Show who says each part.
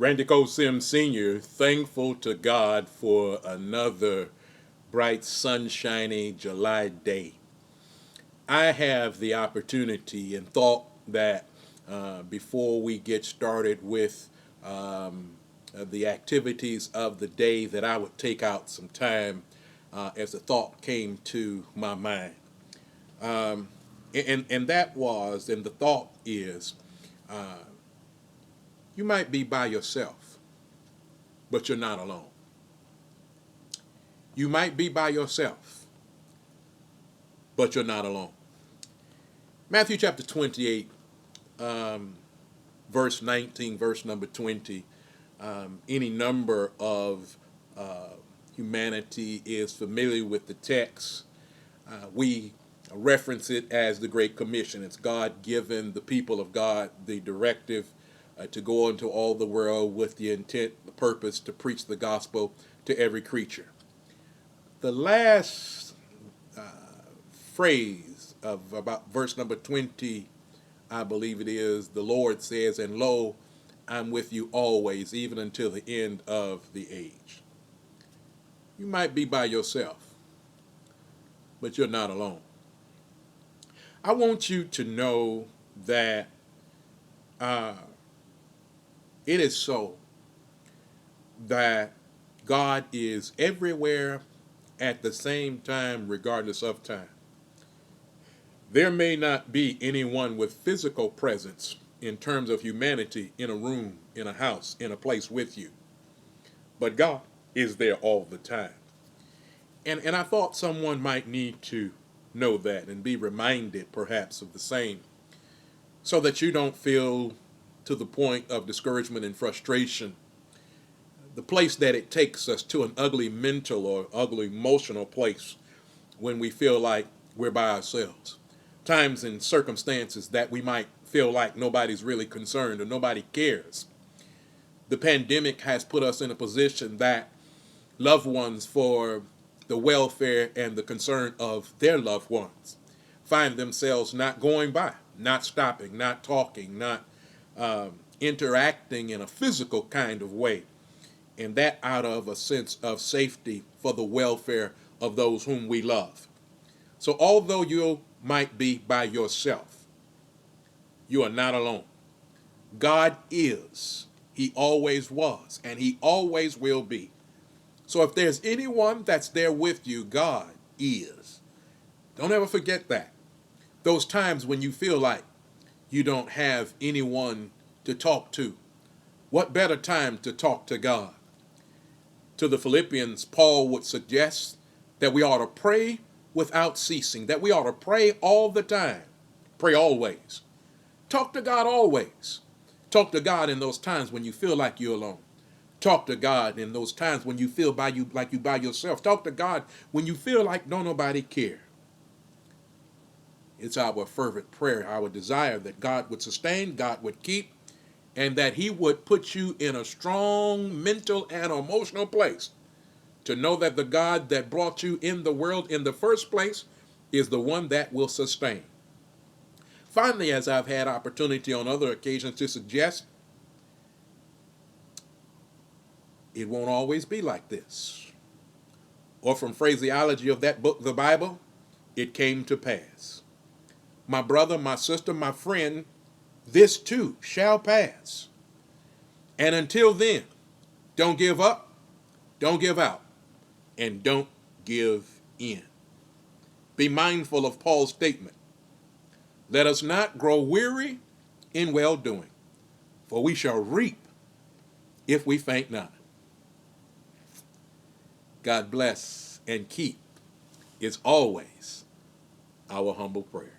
Speaker 1: Randy Cole Sims Sr., thankful to God for another bright, sunshiny July day. I have the opportunity and thought that before we get started with the activities of the day, that I would take out some time as the thought came to my mind. And that was, and the thought is, you might be by yourself, but you're not alone. You might be by yourself, but you're not alone. Matthew chapter 28, verse 19, verse number 20. Any number of humanity is familiar with the text. We reference it as the Great Commission. It's God giving the people of God the directive to go into all the world with the intent, the purpose to preach the gospel to every creature. The last phrase of about verse number 20, I believe it is, the Lord says, "And lo, I'm with you always, even until the end of the age." You might be by yourself, but you're not alone. I want you to know that it is so that God is everywhere at the same time, regardless of time. There may not be anyone with physical presence in terms of humanity in a room, in a house, in a place with you, but God is there all the time. And I thought someone might need to know that and be reminded perhaps of the same, so that you don't feel to the point of discouragement and frustration, the place that it takes us to an ugly mental or ugly emotional place when we feel like we're by ourselves. Times and circumstances that we might feel like nobody's really concerned or nobody cares. The pandemic has put us in a position that loved ones, for the welfare and the concern of their loved ones, find themselves not going by, not stopping, not talking, not interacting in a physical kind of way, and that out of a sense of safety for the welfare of those whom we love. So although you might be by yourself, you are not alone. God is. He always was, and he always will be. So if there's anyone that's there with you, God is. Don't ever forget that. Those times when you feel like you don't have anyone to talk to, what better time to talk to God? To the Philippians, Paul would suggest that we ought to pray without ceasing, that we ought to pray all the time, pray always. Talk to God always. Talk to God in those times when you feel like you're alone. Talk to God in those times when you feel like you by yourself. Talk to God when you feel like don't nobody care. It's our fervent prayer, our desire that God would sustain, God would keep, and that he would put you in a strong mental and emotional place to know that the God that brought you in the world in the first place is the one that will sustain. Finally, as I've had opportunity on other occasions to suggest, it won't always be like this. Or from phraseology of that book, the Bible, it came to pass. My brother, my sister, my friend, this too shall pass. And until then, don't give up, don't give out, and don't give in. Be mindful of Paul's statement. Let us not grow weary in well-doing, for we shall reap if we faint not. God bless and keep is always our humble prayer.